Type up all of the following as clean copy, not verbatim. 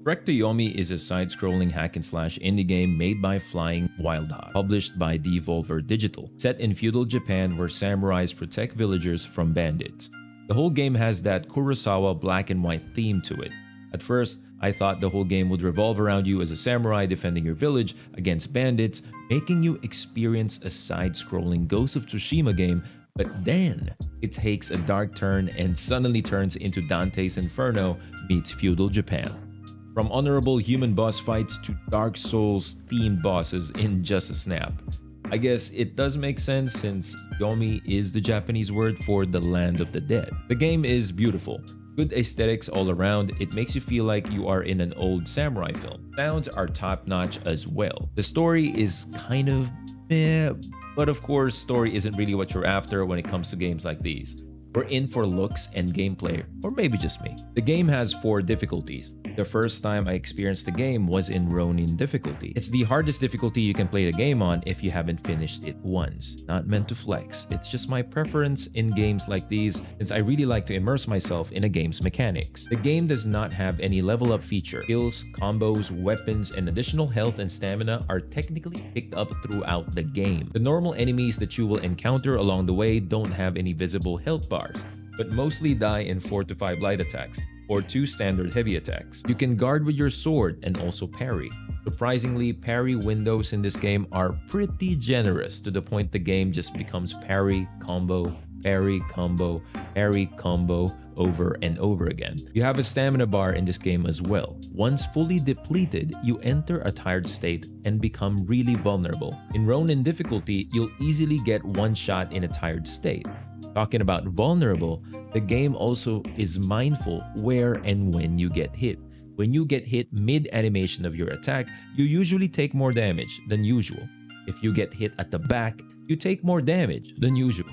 Trek to Yomi is a side-scrolling hack-and-slash indie game made by Flying Wild Hog, published by Devolver Digital, set in feudal Japan where samurais protect villagers from bandits. The whole game has that Kurosawa black and white theme to it. At first, I thought the whole game would revolve around you as a samurai defending your village against bandits, making you experience a side-scrolling Ghost of Tsushima game, but then it takes a dark turn and suddenly turns into Dante's Inferno meets feudal Japan. From honorable human boss fights to Dark Souls themed bosses in just a snap. I guess it does make sense since Yomi is the Japanese word for the land of the dead. The game is beautiful. Good aesthetics all around, it makes you feel like you are in an old samurai film. Sounds are top-notch as well. The story is kind of meh, but of course, story isn't really what you're after when it comes to games like these. We're in for looks and gameplay, or maybe just me. The game has 4 difficulties. The first time I experienced the game was in Ronin difficulty. It's the hardest difficulty you can play the game on if you haven't finished it once. Not meant to flex, it's just my preference in games like these since I really like to immerse myself in a game's mechanics. The game does not have any level up feature. Skills, combos, weapons, and additional health and stamina are technically picked up throughout the game. The normal enemies that you will encounter along the way don't have any visible health bars, but mostly die in 4 to 5 light attacks, or 2 standard heavy attacks. You can guard with your sword and also parry. Surprisingly, parry windows in this game are pretty generous to the point the game just becomes parry, combo, parry, combo, parry, combo over and over again. You have a stamina bar in this game as well. Once fully depleted, you enter a tired state and become really vulnerable. In Ronin difficulty, you'll easily get one shot in a tired state. Talking about vulnerable, the game also is mindful where and when you get hit. When you get hit mid-animation of your attack, you usually take more damage than usual. If you get hit at the back, you take more damage than usual.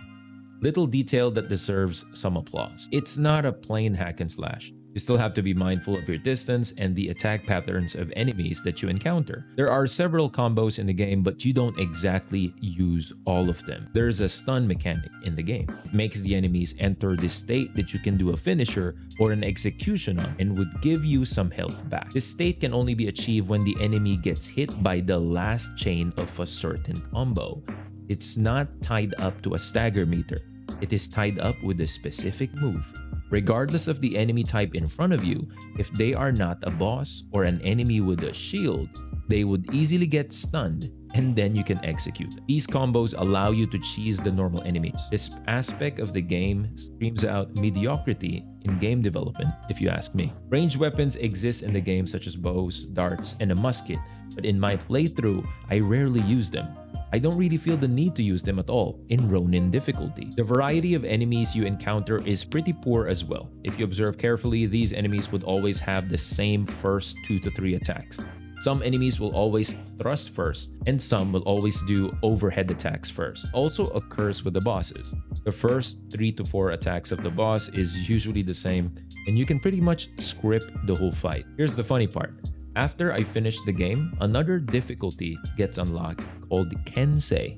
Little detail that deserves some applause. It's not a plain hack and slash. You still have to be mindful of your distance and the attack patterns of enemies that you encounter. There are several combos in the game, but you don't exactly use all of them. There's a stun mechanic in the game. It makes the enemies enter this state that you can do a finisher or an execution on and would give you some health back. This state can only be achieved when the enemy gets hit by the last chain of a certain combo. It's not tied up to a stagger meter. It is tied up with a specific move. Regardless of the enemy type in front of you, if they are not a boss or an enemy with a shield, they would easily get stunned and then you can execute them. These combos allow you to cheese the normal enemies. This aspect of the game screams out mediocrity in game development, if you ask me. Ranged weapons exist in the game such as bows, darts, and a musket, but in my playthrough, I rarely use them. I don't really feel the need to use them at all in Ronin difficulty. The variety of enemies you encounter is pretty poor as well. If you observe carefully, these enemies would always have the same first 2 to 3 attacks. Some enemies will always thrust first, and some will always do overhead attacks first. Also occurs with the bosses. The first 3 to 4 attacks of the boss is usually the same, and you can pretty much script the whole fight. Here's the funny part. After I finish the game, another difficulty gets unlocked called Kensei.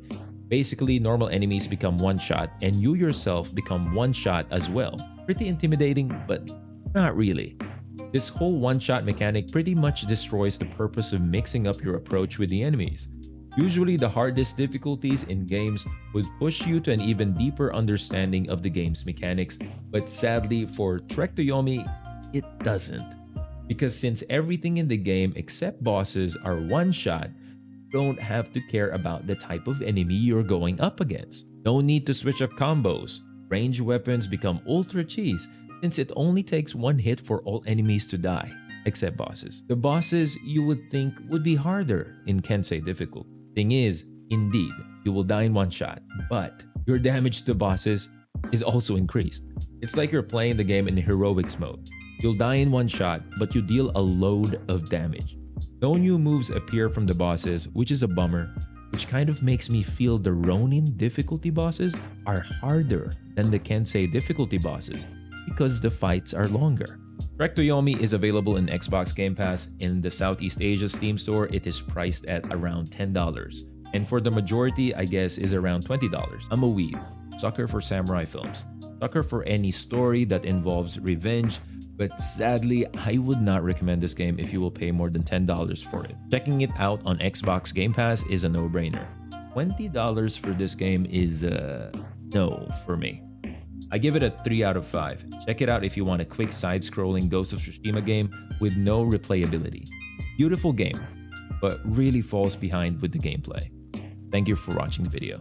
Basically, normal enemies become one-shot and you yourself become one-shot as well. Pretty intimidating, but not really. This whole one-shot mechanic pretty much destroys the purpose of mixing up your approach with the enemies. Usually, the hardest difficulties in games would push you to an even deeper understanding of the game's mechanics, but sadly for Trek to Yomi, it doesn't. Because since everything in the game except bosses are one-shot, you don't have to care about the type of enemy you're going up against. No need to switch up combos. Ranged weapons become ultra cheese since it only takes one hit for all enemies to die, except bosses. The bosses you would think would be harder in Kensei difficulty. Thing is, indeed, you will die in one shot, but your damage to bosses is also increased. It's like you're playing the game in heroics mode. You'll die in one shot, but you deal a load of damage. No new moves appear from the bosses, which is a bummer, which kind of makes me feel the Ronin difficulty bosses are harder than the Kensei difficulty bosses because the fights are longer. Trek to Yomi is available in Xbox Game Pass. In the Southeast Asia Steam store, it is priced at around $10. And for the majority, I guess, is around $20. I'm a weeb, sucker for samurai films, sucker for any story that involves revenge, but sadly, I would not recommend this game if you will pay more than $10 for it. Checking it out on Xbox Game Pass is a no-brainer. $20 for this game is no for me. I give it a 3 out of 5. Check it out if you want a quick side-scrolling Ghost of Tsushima game with no replayability. Beautiful game, but really falls behind with the gameplay. Thank you for watching the video.